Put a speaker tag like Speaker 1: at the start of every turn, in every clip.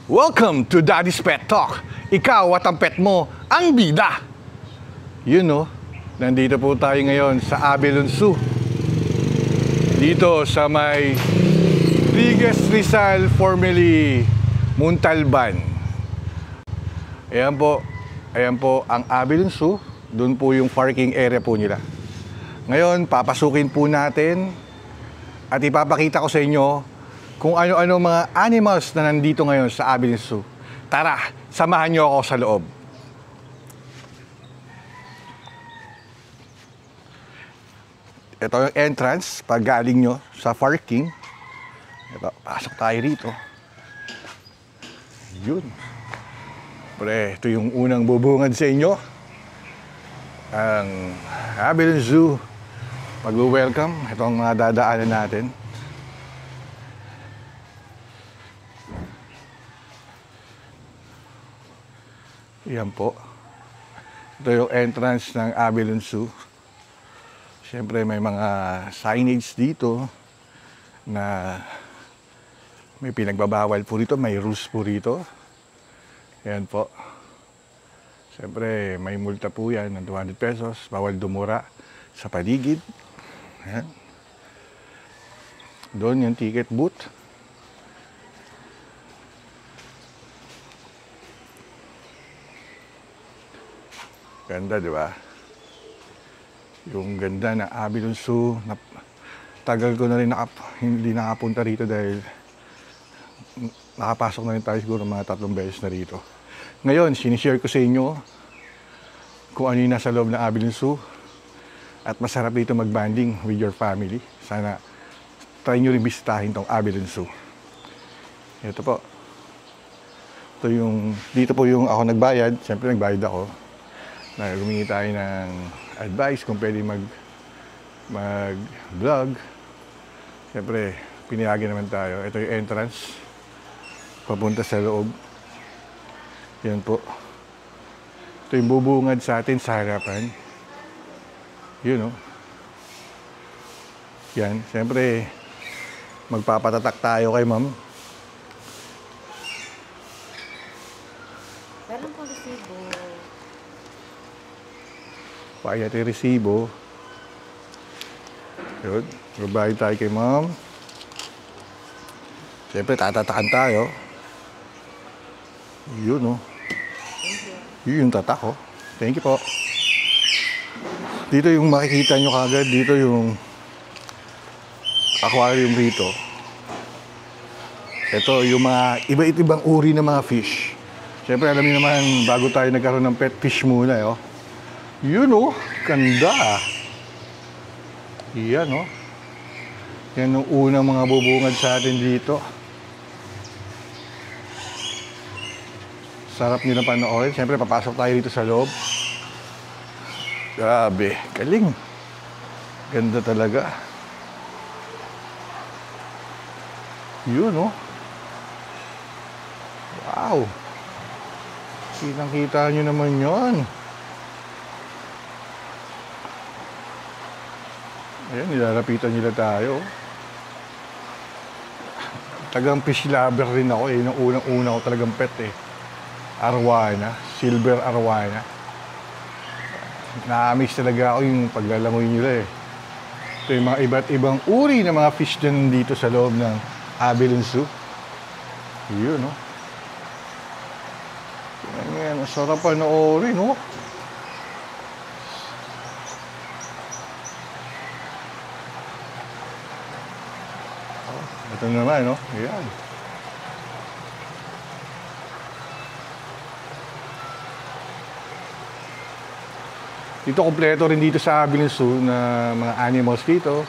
Speaker 1: Welcome to Daddy's Pet Talk. Ikaw at ang pet mo ang bida. Nandito po tayo ngayon sa Avilon Zoo. Dito sa may Triges Rizal, formerly Muntalban. Ayan po ang Avilon Zoo. Doon po yung parking area po nila. Ngayon, papasukin po natin at ipapakita ko sa inyo kung ano-ano mga animals na nandito ngayon sa Avilon Zoo. Tara, samahan niyo ako sa loob. Ito yung entrance pag galing nyo sa parking. Ito, pasok tayo rito. Yun. Pre, ito yung unang bubungad sa inyo. Ang Avilon Zoo. Pag-welcome, ito ang mga dadaanan natin. Yan po. Ito yung entrance ng Avilon Zoo. Siyempre may mga signage dito na may pinagbabawal po rito, may rules po rito. Yan po. Siyempre may multa po yan ng 200 pesos. Bawal dumura sa paligid. Yan. Doon yung ticket booth. Ganda, di ba? Yung ganda ng Avilon Zoo. Tagal ko na rin hindi nakapunta rito dahil nakapasok na rin tayo siguro mga 3 beses na rito. Ngayon, sinishare ko sa inyo kung ano yung nasa loob ng Avilon Zoo. At masarap dito mag-banding with your family. Sana try nyo rin bisitahin tong Avilon Zoo. Ito po. Dito po yung ako nagbayad. Siyempre nagbayad ako. Na humingi tayo ng advice kung pwede mag-vlog. Siyempre, pinayagan naman tayo. Ito yung entrance. Papunta sa loob. Yan po. Ito yung bubungad sa atin sa harapan. Yun, no? Yan. Siyempre, magpapatatak tayo kay ma'am.
Speaker 2: Meron po resibo.
Speaker 1: Payat yung resibo. Yun. Babayad tayo kay ma'am. Siyempre, tatatakan tayo. Yun, no? Yun yung tatak, oh. Thank you po. Dito yung makikita nyo kagad. Dito yung aquarium rito. Ito yung mga iba-ibang uri ng mga fish. Siyempre, alam niyo naman, bago tayo nagkaroon ng pet fish muna, oh. Yun, oh. Ganda. Yan, oh. Yan yung unang mga bubungad sa atin dito. Sarap nyo na panoorin. Siyempre, papasok tayo dito sa loob. Grabe. Galing. Ganda talaga. Yun, oh. Wow. Kitang-kita nyo naman yun. Ayan, nilalapitan nila tayo. Tagang fish lover rin ako eh. Nung unang-una ko talagang pet eh. Arowana. Silver arowana. Na-amaze talaga ako yung paglalangoy nila eh. Ito yung mga iba't ibang uri ng mga fish dyan dito sa loob ng Avilon Zoo. Yun, no? Yan, masarap panoorin, no? Ito naman, no? Ayan. Dito, kompleto rin dito sa Avilon Zoo na mga animals dito.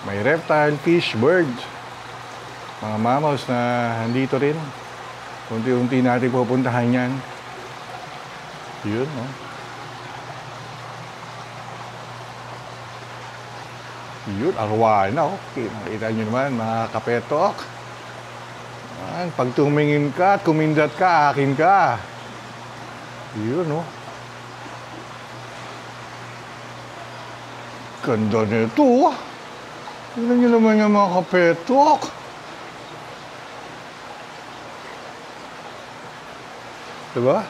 Speaker 1: May reptile, fish, birds. Mga mammals na nandito rin. Unti-unti natin pupuntahan yan. Yun, no? Yun, arwana, okay. Nakita nyo naman, mga kapetok. Pag tumingin ka at kumindat ka, akin ka. Yun, no? Ganda nito. Tignan nyo naman yung mga kapetok. Diba?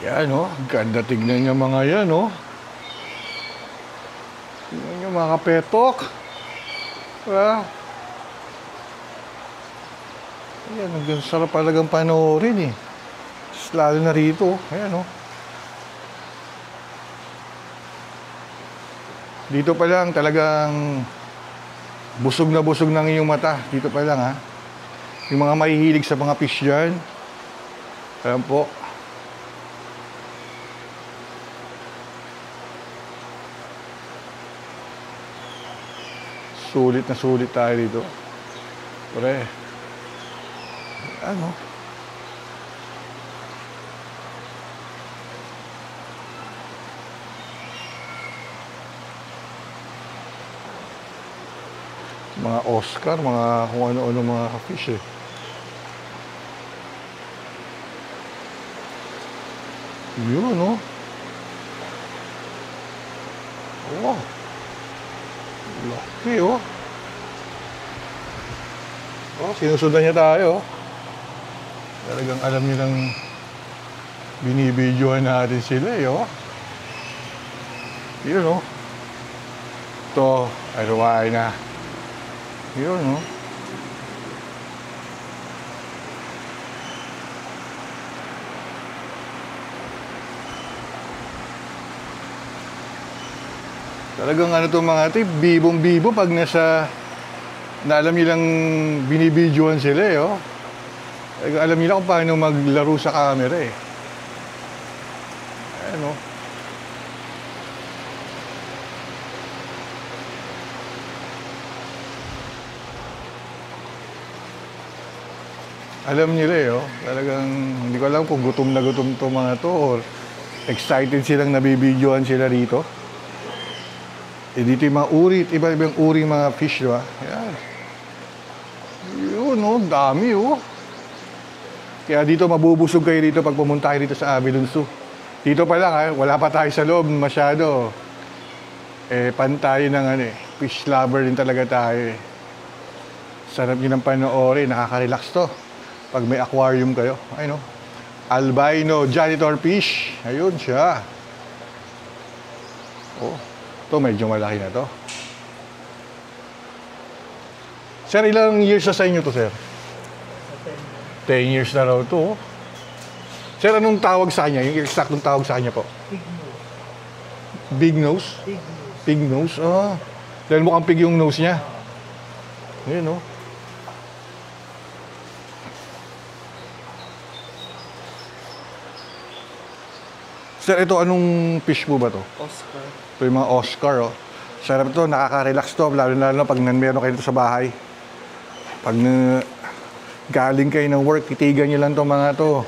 Speaker 1: Yan, oh. Ganda tignan niya mga yan, oh. Tignan niyo mga kapetok. Diba? Ayan, hanggang sarap talagang panoorin eh. Lalo na rito, ayan oh. Dito pa lang talagang busog ng iyong mata. Dito pa lang ha. Yung mga mahihilig sa mga fish dyan. Ayan po. Sulit na sulit tayo dito. Pre. Ano? Mga Oscar, mga kung ano-ano mga fish eh. Yun, no? Oh. Laki, oh. Oh, sinusundan niya tayo. Talagang alam nilang binibidyohan natin sila, eh, oh. Yun, oh. Ito, aruway na. Yun, no? Talagang ano to mga tip, bibong-bibo pag nasa, na alam nilang binibidyohan sila, eh, oh. Talagang alam nila kung paano maglaro sa camera, eh. Ayan, oh. Alam nila eh, oh. Talagang hindi ko alam kung gutom na gutom to mga to or excited silang nabibidyohan sila rito. Eh dito yung mga uri, iba-ibang uri mga fish, diba? Yan. Yun, oh, dami, oh. Kaya dito mabubusog kayo dito pag pumunta kayo dito sa Avilon Zoo. Dito pa lang, wala pa tayo sa loob masyado. Eh, pantayo ng ano eh. Fish lover din talaga tayo eh. Sarap nyo ng panoorin, nakaka-relax to. Pag may aquarium kayo, ayun, no? Albino janitor fish. Ayun siya. Oh, ito medyo malaki na to. Sir, ilang years na sa inyo to, sir? 10 years na raw to. Sir, anong tawag sa kanya? Yung exact tawag sa kanya po? Big nose. Big nose? Big nose? Ah. Dahil mukhang pig yung nose niya. Ayun, no? Sir, ito anong fish po ba to?
Speaker 2: Oscar.
Speaker 1: Ito yung mga Oscar, oh. Sarap to, nakaka-relax to, lalo pag meron kayo dito sa bahay. Pag galing kayo ng work, titigan nyo lang to mga to.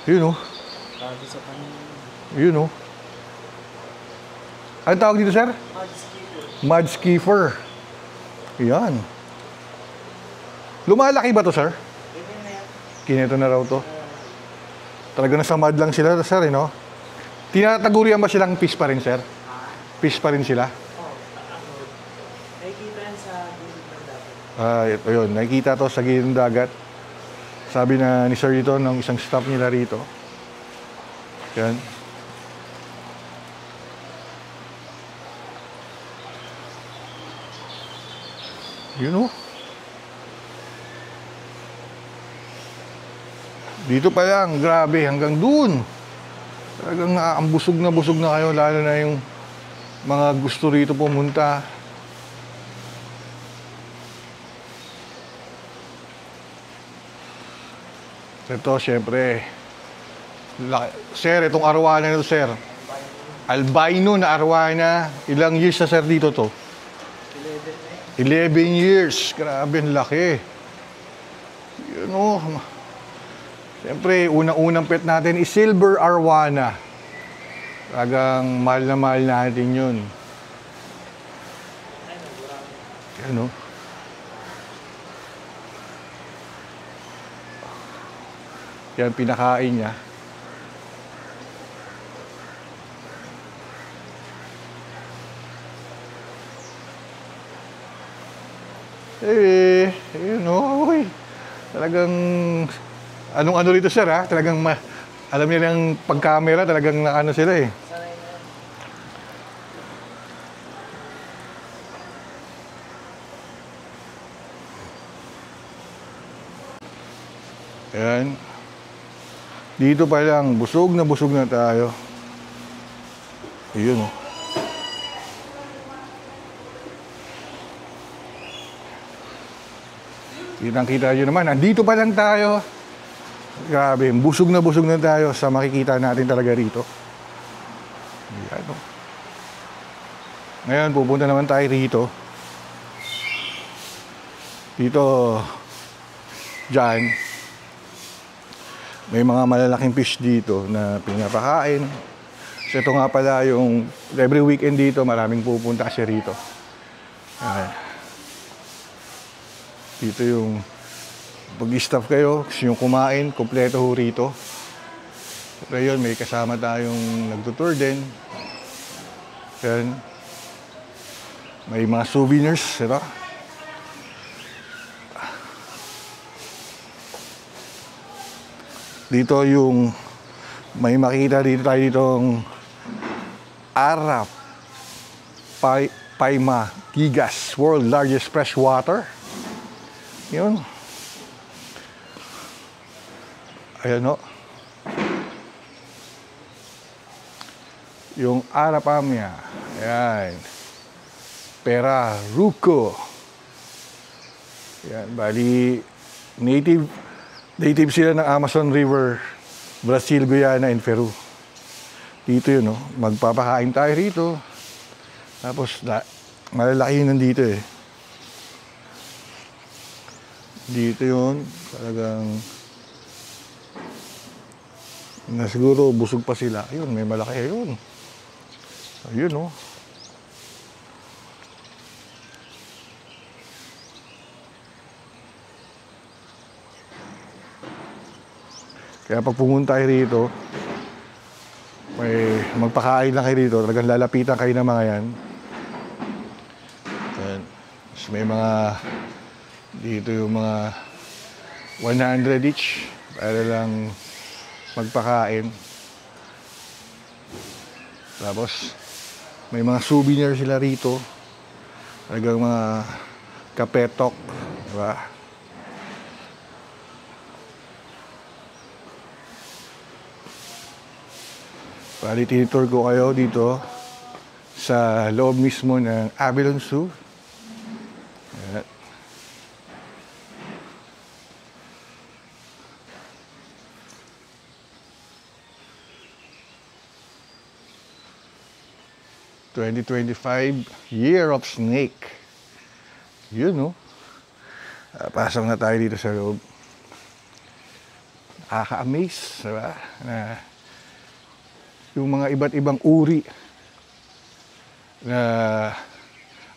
Speaker 1: Yun, oh. Yun, oh. Anong tawag dito, sir? Mud skipper. Yan. Lumalaki ba to, sir? Kineto na raw to. Talaga nasa mud lang sila, sir, no? Tinatagurian ba silang fish pa rin, sir? Fish pa rin sila?
Speaker 2: Nakikita yan sa gilid ng dagat.
Speaker 1: Ah, ito yun. Nakikita to sa gilid ng dagat. Sabi na ni sir dito, ng isang staff nila rito. Yan. Yun, oh. Dito pa lang, grabe, hanggang dun. Talagang ang busog na kayo, lalo na yung mga gusto rito pumunta. Ito, syempre, sir, itong arwana nito, sir. Albino na arwana. Ilang years na, sir, dito to? 11 years. Grabe, ang laki. You know, siyempre, unang-unang pet natin is silver arwana. Talagang mahal na mahal natin yun. Ano? Yan, pinakain niya. Yun o, uy. Talagang, anong-ano rito sir ha? Talagang, alam niya ng pag-camera, talagang ano sila eh.
Speaker 2: Sanay na yan.
Speaker 1: Ayan. Dito pa lang, busog na tayo. Ayun o. Kitang-kita nyo naman, andito pa lang tayo. Grabe, busog na tayo sa makikita natin talaga rito. Ayan o. Ngayon, pupunta naman tayo rito. Dito, dyan, may mga malalaking fish dito na pinapakain. So ito nga pala yung every weekend dito, maraming pupunta kasi rito. Ayan. Dito yung pag-staff kayo, gusto yung kumain, kompleto ho rito. Pero yun, may kasama tayong nagtutour din. Yan. May mga souvenirs, ito. Dito yung may makita dito tayo ditong Arap Paima Gigas, world largest freshwater. Yun. Ayan o. Yung Arapamia. Ayan. Pera Ruco. Ayan. Bali, native sila ng Amazon River, Brazil, Guyana, and Peru. Dito yun, no? Magpapakain tayo rito. Tapos, malalaki yun nandito eh. Dito yun, talagang na siguro busog pa sila. Ayun, may malaki ayun. Ayun, no? Kaya pag pumunta kayo rito, may magpakain lang kayo rito, talagang lalapitan kayo ng mga yan. Ayan. Tapos may mga dito yung mga 100 each para lang magpakain. Tapos may mga souvenir sila rito. Talagang mga kapetok, diba? Bali, tinitour ko kayo dito sa loob mismo ng Avilon Zoo. Ayan. "2025 Year of Snake." Yun, no? Pasok na tayo dito sa loob. Nakaka-amaze, diba? Na yung mga iba't ibang uri na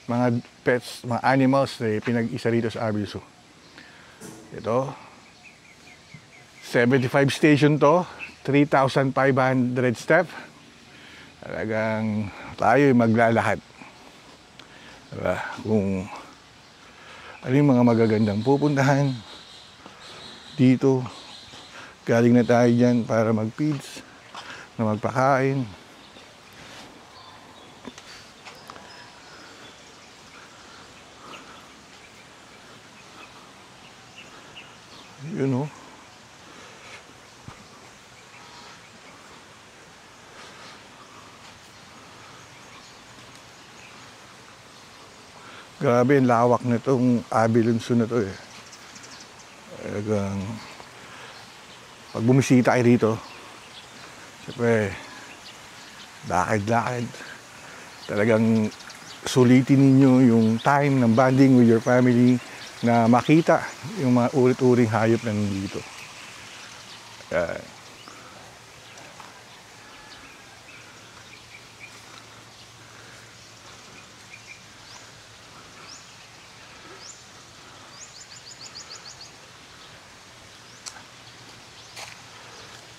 Speaker 1: mga pets, mga animals na pinag-isa rito sa Avilon Zoo. Ito, 75 station to, 3,500 step. Talagang tayo maglalakad. Diba? Kung ano yung mga magagandang pupuntahan dito. Galing na tayo dyan para mag-feeds, na magpakain. Yun, oh. Grabe, ang lawak na itong Avilon Zoo na to eh. Talagang pag bumisita kayo rito, siyempre, lakad-lakad. Talagang sulitin ninyo yung time ng bonding with your family na makita yung mga ulit-uring hayop na nandito.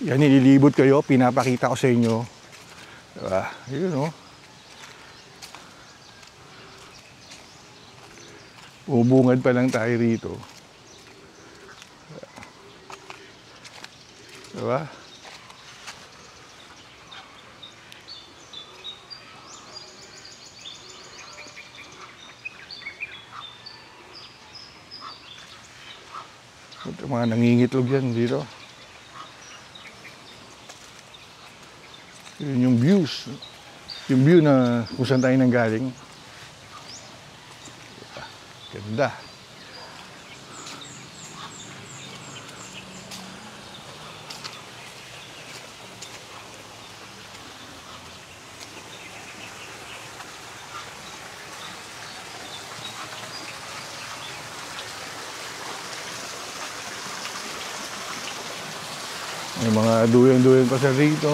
Speaker 1: Yan, nililibot kayo, pinapakita ko sa inyo. Diba? Yun, no? Bubungad pa lang tayo rito. Diba? Ito, mga nangingitlog yan dito. Yun yung views. Yung view na kung saan tayo nanggaling. Ganda. May mga duyan-duyan pa sa rito.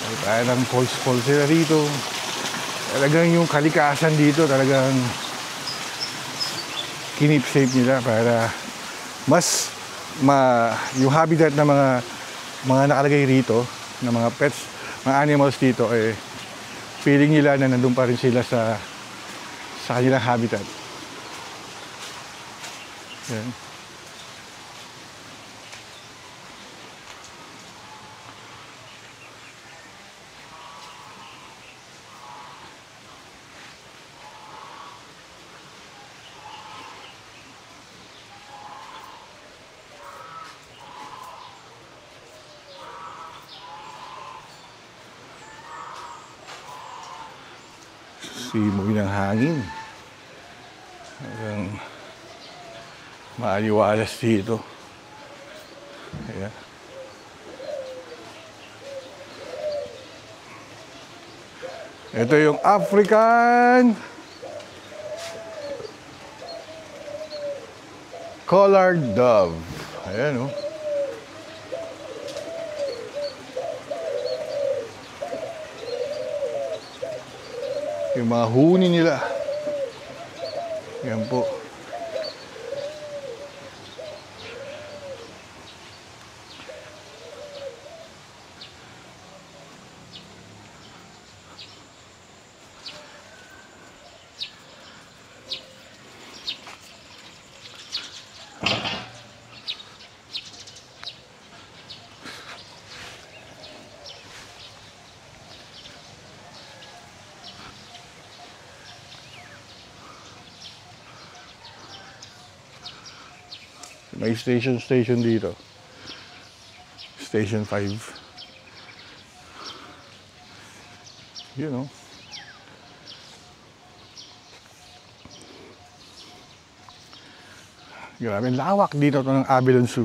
Speaker 1: May tayo ng falls sila rito. Talagang yung kalikasan dito talagang kinip safe nila para mas yung habitat ng mga nakalagay rito ng mga pets, mga animals dito feeling nila na nandun pa rin sila sa kanilang habitat. Yan. Simoy ng hangin. Hanggang maaliwalas dito. Ayan. Ito yung African Collared Dove. Ayan, oh. Yung mga huni nila. Yan po. May station dito. Station 5. You know. Grabe, lawak dito ng Avilon Zoo.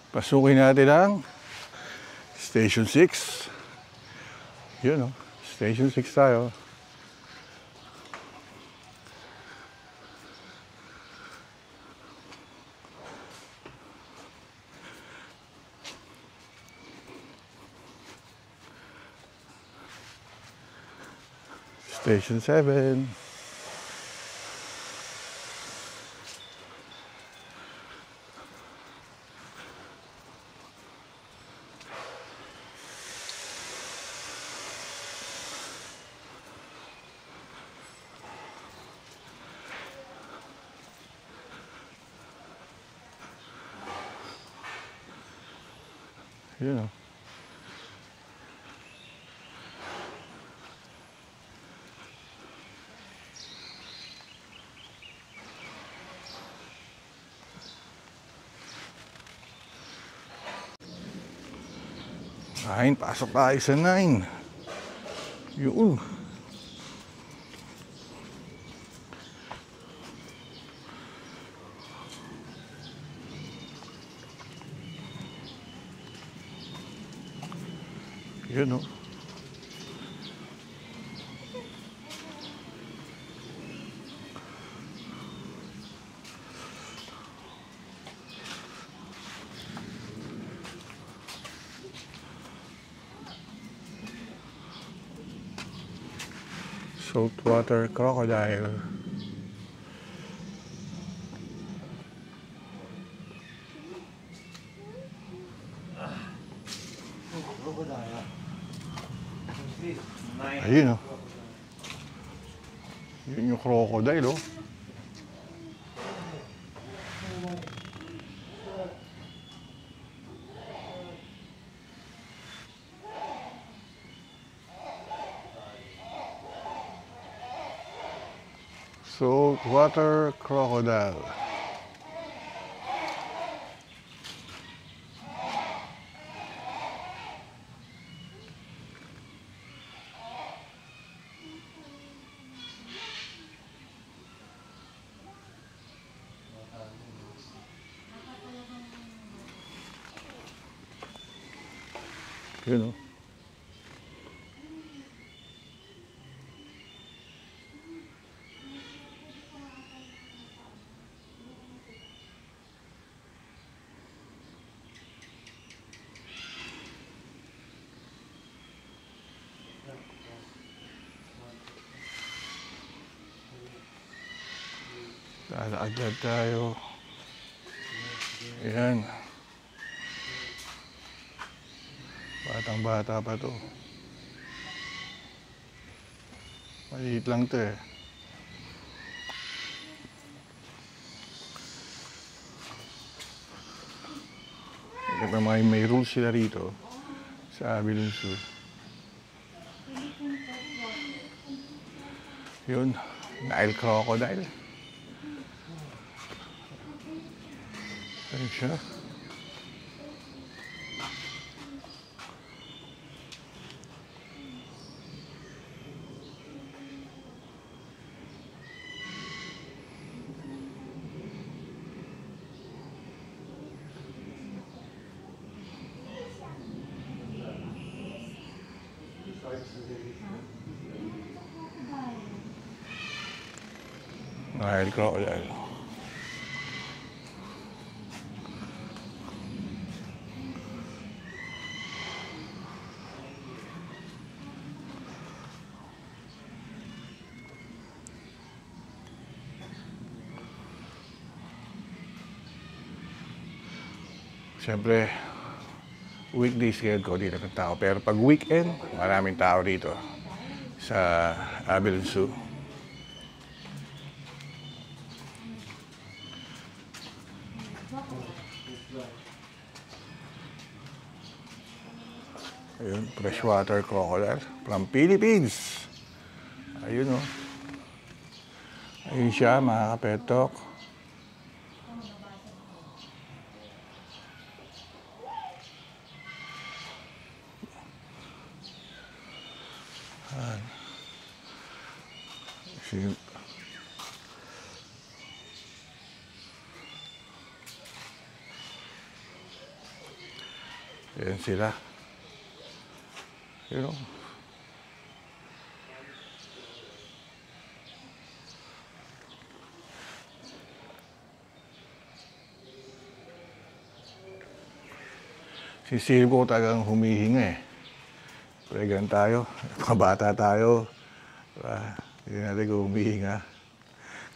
Speaker 1: Pasukin natin ang Station 6. Yun, no? Station 6 tayo. Station 7. You know. Ayun, pasok tayo sa 9. Yun. Yun, no? Saltwater crocodile. Ayun, oh. Yun yung crocodile, oh. Saltwater crocodile. Yun, oh. Lalakad tayo. Ayan. Batang-bata pa to. Maliit lang to eh. May rules sila rito sa Abilon Zoo. Yun, Nile crocodile. Ayun siya. Nile crocodile. Siyempre, weekdays ngayon ko dito ng tao. Pero pag weekend, maraming tao dito sa Abilon Zoo. Ayun, freshwater crocodile from Philippines. Ayun, oh. Ayun siya, mga kapetok. Ayan sila. You know. Si Silvo talagang humihinga eh. Pregan tayo, kabata tayo. Diba? Hindi natin kung humihinga.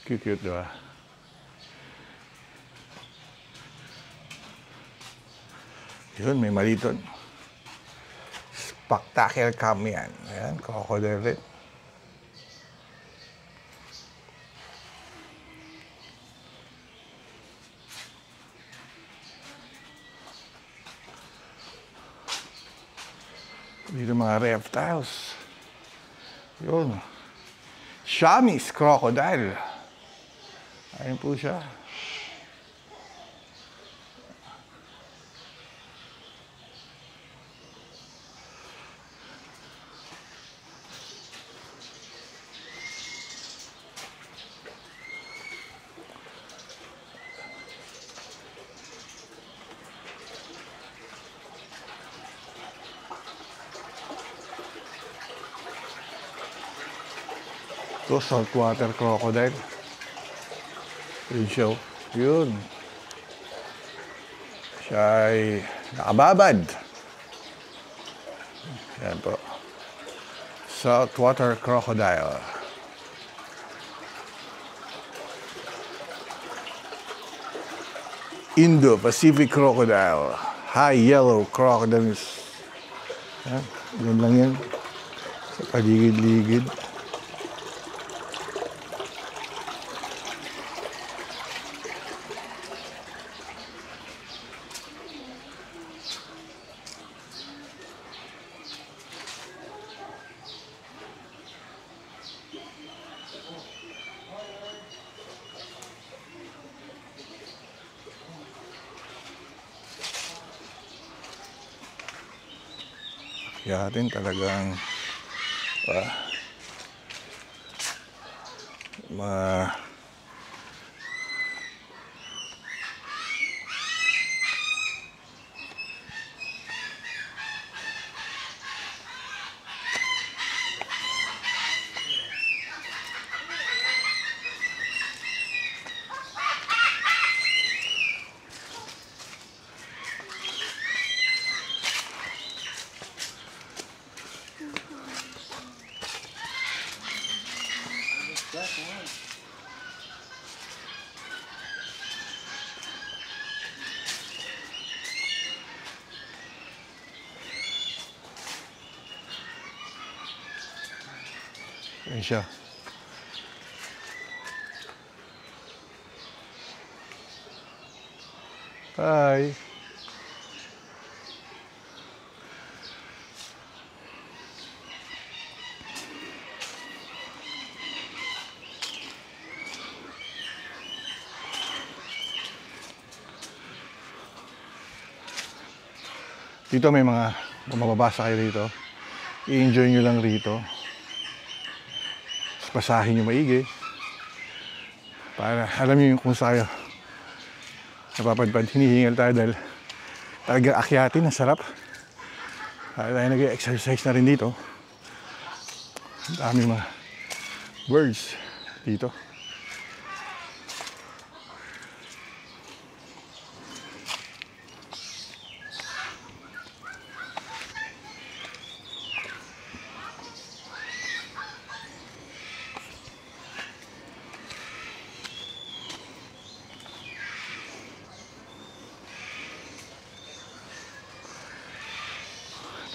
Speaker 1: Cute, diba? Yun, may mali doon. Spectacular cam yan. Ayan, crocodile rin. Dito mga reptiles. Yun. Siamese crocodile. Ayun po siya. Ito, saltwater crocodile. Yun siya. Yun. Siya ay nakababad. Yan po. Saltwater crocodile. Indo-Pacific crocodile. High yellow crocodiles. Yan. Yun lang yan. Sa paligid-ligid. Yatin talagang Ayan siya. Hi. Dito may mga bumabasa kayo rito. I-enjoy nyo lang rito. Pasahin nyo maigi. Para alam nyo yung kung saan napapadpad. Hinihingal tayo dahil talagang akyatin. Ang sarap. Tayo nag-exercise na rin dito. Ang dami mga birds dito.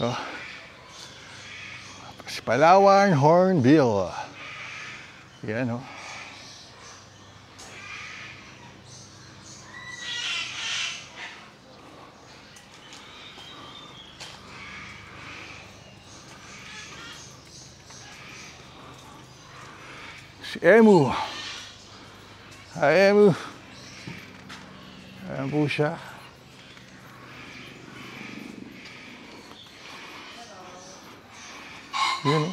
Speaker 1: Ito. Palawan Hornbill. Yan o. Si Emu. Hi Emu. Ayan po siya. Yun o.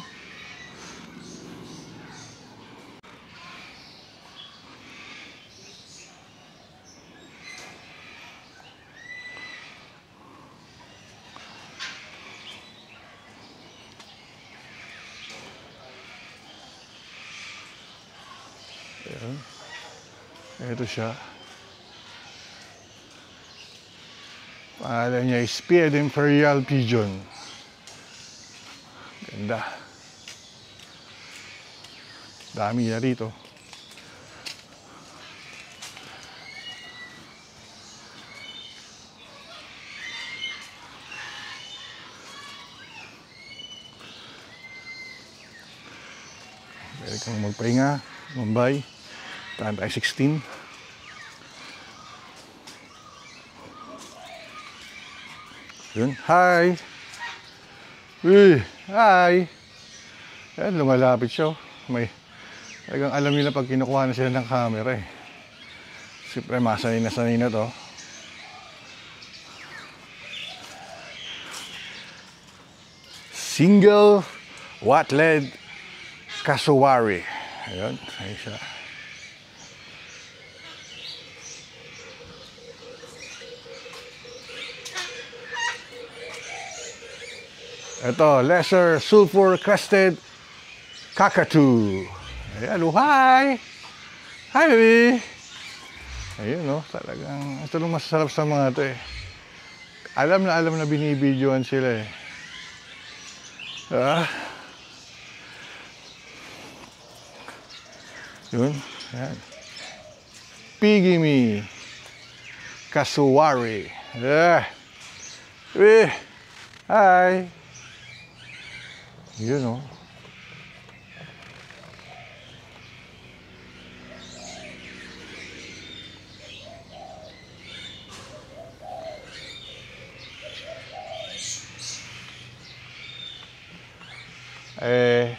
Speaker 1: Ayan. Ito siya. Pangalan niya is Pied Imperial Pigeon. Ganda. Dami na rito. Pwede kang magpahinga. Mumbai. Tayo 16. Yun. Hi! Uy! Hi! Ayan, lumalapit siya. May talagang alam nila pag kinukuha na sila ng camera eh. Siyempre, masanay na to. Single Wattled Cassowary. Ayan, ayun siya. Ito, lesser sulfur crested cockatoo. Ayan, oh, hi! Hi, baby! Ayun, no, talagang, ito lang masasarap sa mga to eh. Alam na binibidyoan sila eh. Yun, ayan. Pygmy Cassowary. Hi! Yun o. Eh,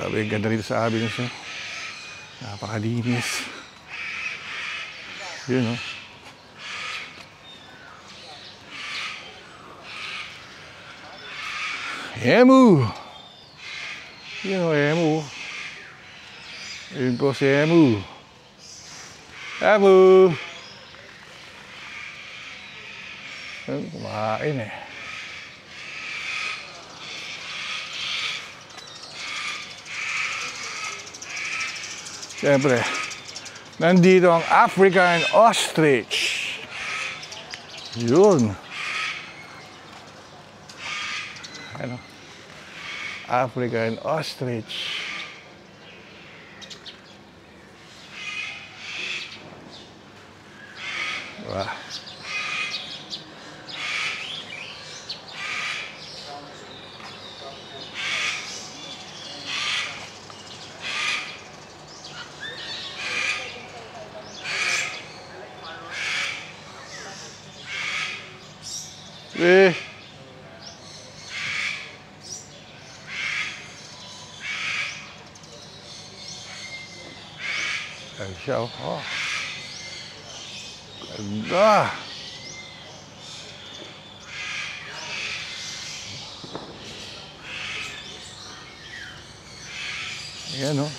Speaker 1: sabi, ganda rito sa Abilons, no? Napakalinis. Yun, no? Emu! Yun, no, Emu. Yun po si Emu. Emu! Ayun, kumain eh. Siyempre, nandito ang African ostrich. Yun. Ano? African ostrich. Wah. Eh. Ayan siya, oh. Ganda. Ayan, oh.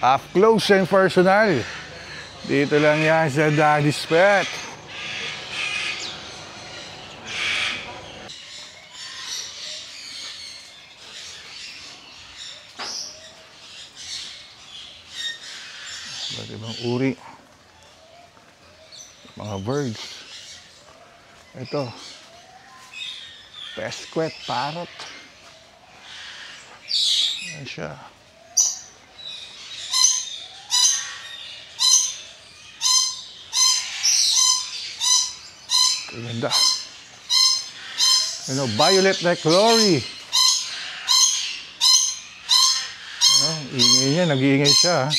Speaker 1: Up close and personal. Dito lang yan sa Daddy's Pet. Iba't ibang uri. Mga birds. Ito. Pesquet parrot. Ayan siya. Ganda. Ano, violet neck glory. Ano, ingay niya, nag-iingay siya.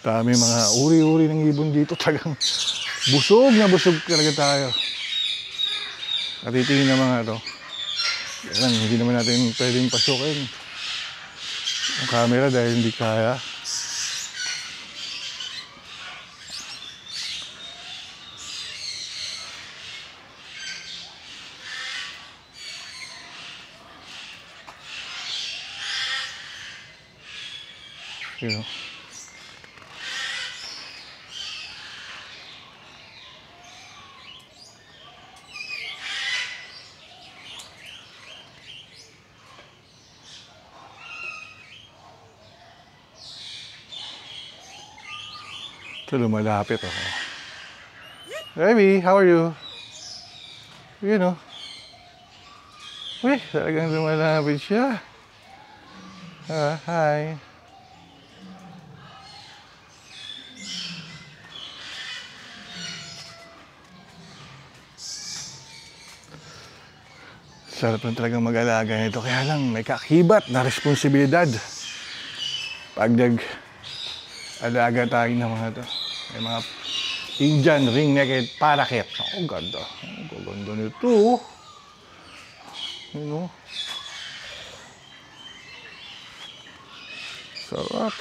Speaker 1: Dami mga uri-uri ng ibon dito. Talagang busog na busog talaga tayo. Natitingin na mga ito. Yan, hindi naman natin pwedeng pasukin ang camera dahil hindi kaya. You know. Ito, lumalapit ako. Baby, how are you? You know. Uy, talagang lumalapit siya. Hi. Sarap lang talagang mag-alaga nito. Kaya lang, may kakibat na responsibilidad. Pag nag-alaga tayo ng mga to. May mga Indian ring-necked parakeet. Oh, ganda. Oh, ganda nito. Ano? Sarap.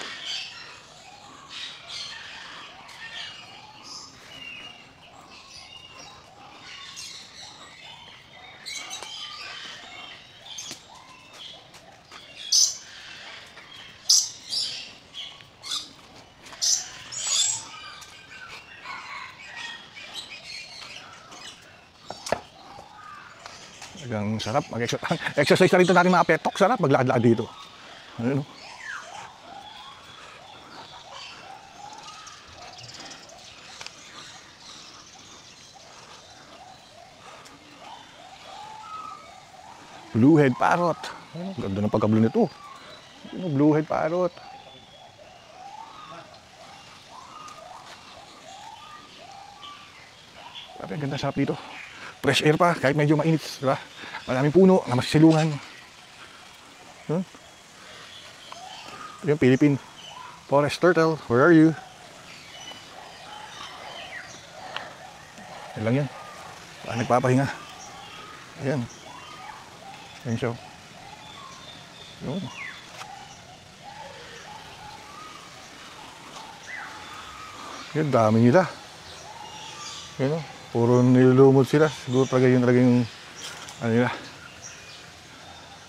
Speaker 1: Talagang sarap. Mag-exercise na rin ito natin mga petok. Sarap maglakad-lakad dito. Ano? Blue-head parrot. Ano? Ganda ng pagka-blue nito. Ano? Blue-head parrot. Grabe, ang ganda, sarap dito. Fresh air pa, kahit medyo mainit, diba? Maraming puno na masisilungan. Yun. Yung Philippine forest turtle, where are you? Yan lang yan. Baka nagpapahinga. Ayan. Ayan siya. Yun. Yan, dami nila. Yan o. Puro nilulumot sila. Siguro talaga yung ano nila.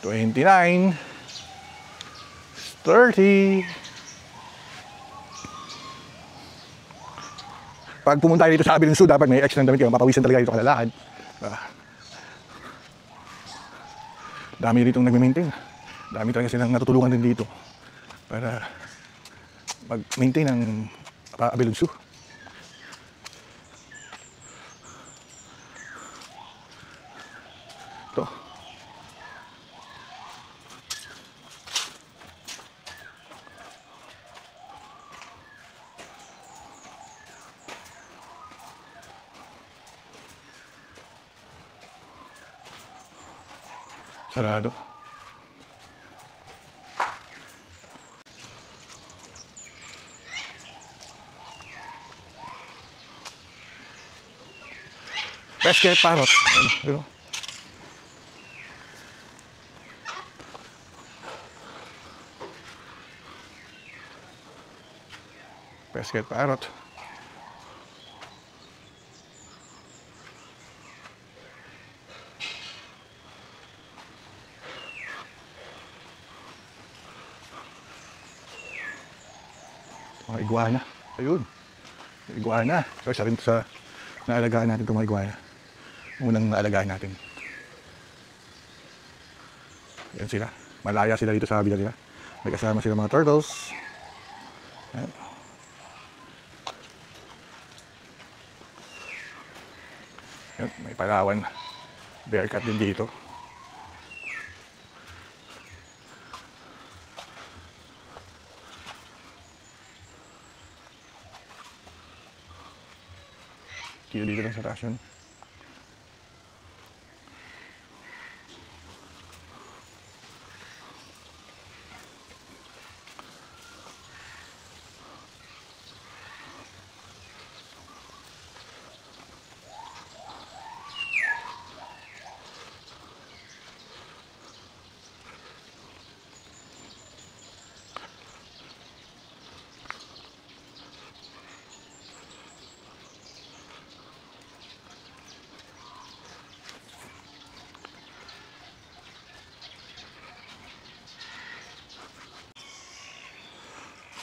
Speaker 1: 29 30. Pag pumunta dito sa Abilon Zoo, dapat may extra damit kayo. Mapawisan talaga dito kalalakad. Dami rito nagme-maintain. Dami talaga silang natutulungan din dito para mag-maintain ng Abilon Zoo. Ito. Sarado. Basket parrot. Ano? Basket parrot. Mga iguana. Ayun. Iguana. So, isa rin sa naalagaan natin itong mga iguana. Unang naalagaan natin. Yan sila. Malaya sila dito sa habila nila. May kasama sila mga turtles. Yan. Yan. May Palawan. Bearcat din dito. Dito lang sa rasyon.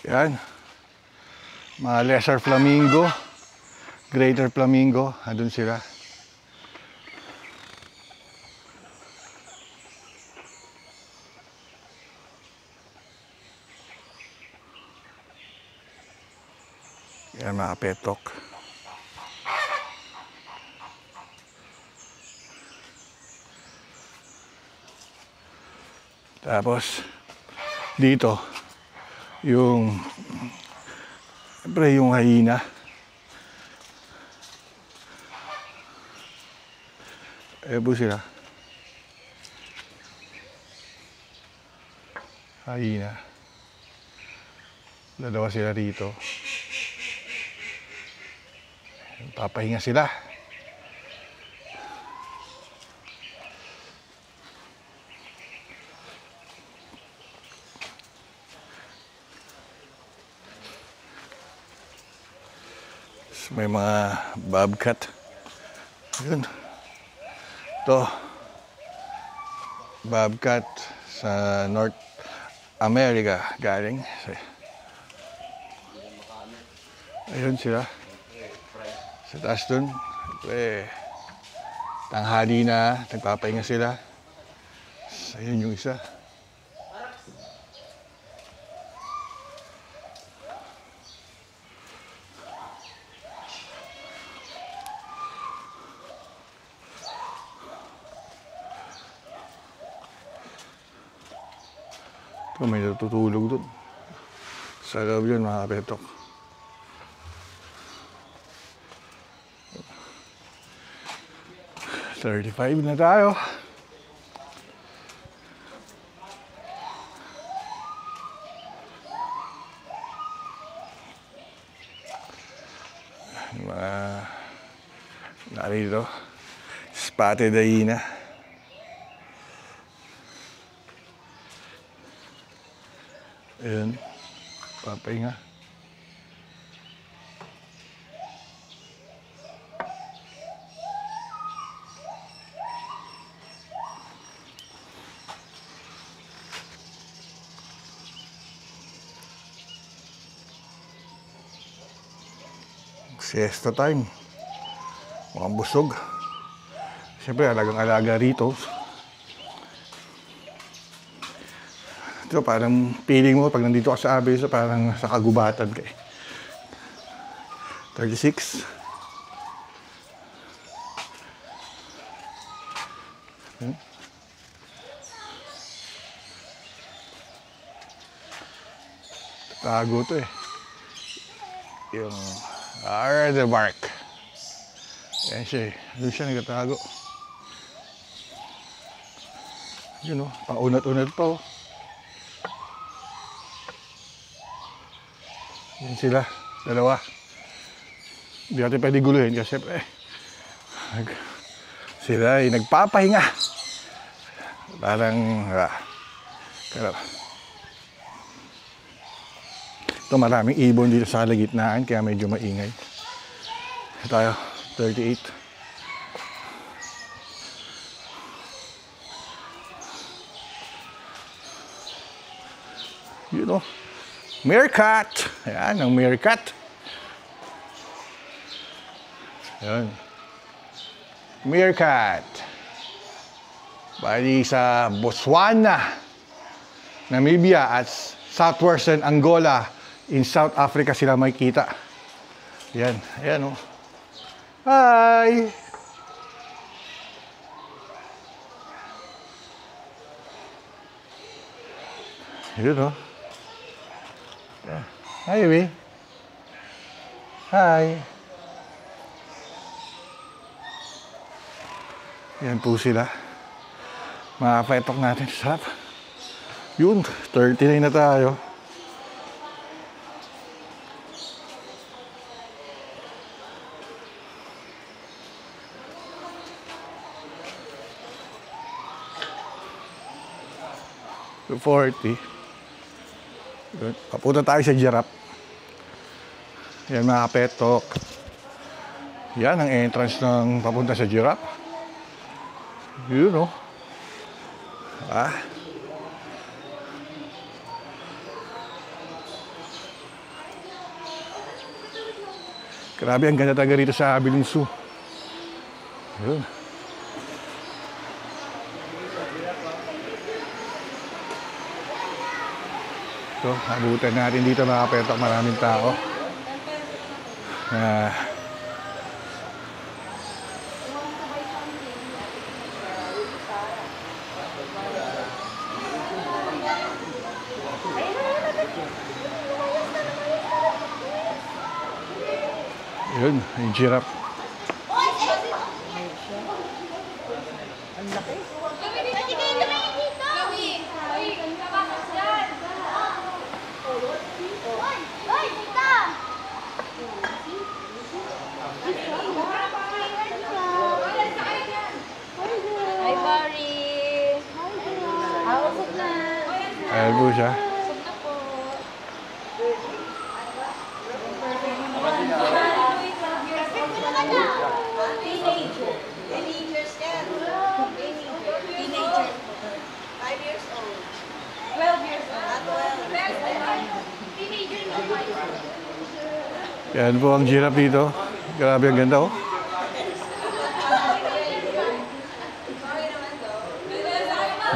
Speaker 1: Yan. Mga lesser flamingo, greater flamingo, andun sila. Yan mga petok. Tapos dito siyempre yung hyena. Ebo sila. Hyena. Dalawa sila rito. Papahinga sila. May mga bobcat. Yun. Ito. Bobcat sa North America galing. Ayun sila. Sa taas dun. Tanghali na. Nagpapahinga sila. Ayun yung isa. Ito, may natutulog dun. Sa loob yun, mga kapetok. $35 na tayo. Mga narito. Spotted hyena. Ayan, papahinga. Siesta time. Mukhang busog. Siyempre, alagang-alaga rito. Ito, parang feeling mo pag nandito ka sa Abyss, parang sa kagubatan ka eh. 36. Tago to eh. Yung the bark. Yan siya eh. Doon siya nagtatago. Yun o, paunat-unat pa o. Yan sila, dalawa. Hindi natin pwede guluhin kasi sila ay nagpapahinga. Parang ito, maraming ibon dito sa kalagitnaan kaya medyo maingay. Tayo, 38. You know, meerkat. Ayan, ang meerkat. Ayan. Meerkat. Bali sa Botswana, Namibia at southwestern Angola in South Africa sila makikita. Ayan, ayan o. Hi! Yun o. Hi, baby. Hi. Yan po sila. Makapetok natin. Sarap. Yun, 39 na tayo. To 40. Papunta tayo sa giraffe. Yan mga kapetok. Yan ang entrance ng papunta sa giraffe. Yun o. Grabe, ang ganda talaga rito sa Abilene Zoo. Yun. So, abutan natin dito mga kapetok, maraming tao. Yun, yung giraffe.
Speaker 3: Ang laki.
Speaker 1: Ayan po siya.
Speaker 2: Teenagers yan. Teenager. 5 years old.
Speaker 3: 12 years old.
Speaker 2: At 12.
Speaker 3: Teenager na 5.
Speaker 1: Yan po ang giraffe dito. Grabe ang ganda oh.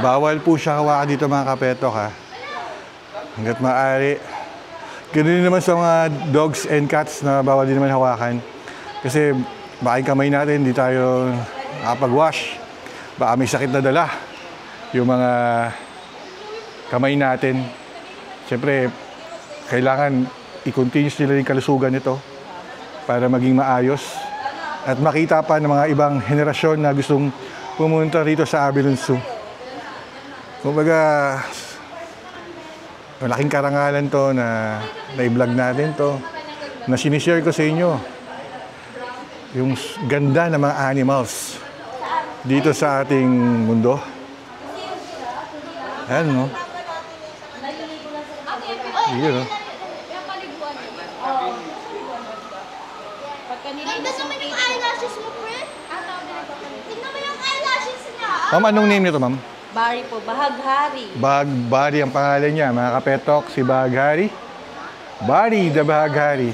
Speaker 1: Bawal po siya hawakan dito mga kapetok ha. Hanggat maaari. Ganun din naman sa mga dogs and cats na bawal din naman hawakan. Kasi baka yung kamay natin, hindi tayo nakapag-wash. Baka may sakit na dala yung mga kamay natin. Siyempre, kailangan i-continuous nila yung kalusugan nito para maging maayos. At makita pa ng mga ibang henerasyon na gustong pumunta rito sa Avilon Zoo. Kumbaga, malaking karangalan to na i-vlog natin to, na sinishare ko sa inyo yung ganda ng mga animals dito sa ating mundo. Ayan, no? Yun, no?
Speaker 3: Ganda naman yung eyelashes mo, pre. Tignan mo yung eyelashes niya.
Speaker 1: Ma'am, anong name nito, ma'am?
Speaker 3: Bari po, Bahaghari.
Speaker 1: Bahaghari ang pangalan niya, mga kapetok, si Bahaghari. Bari the Bahaghari.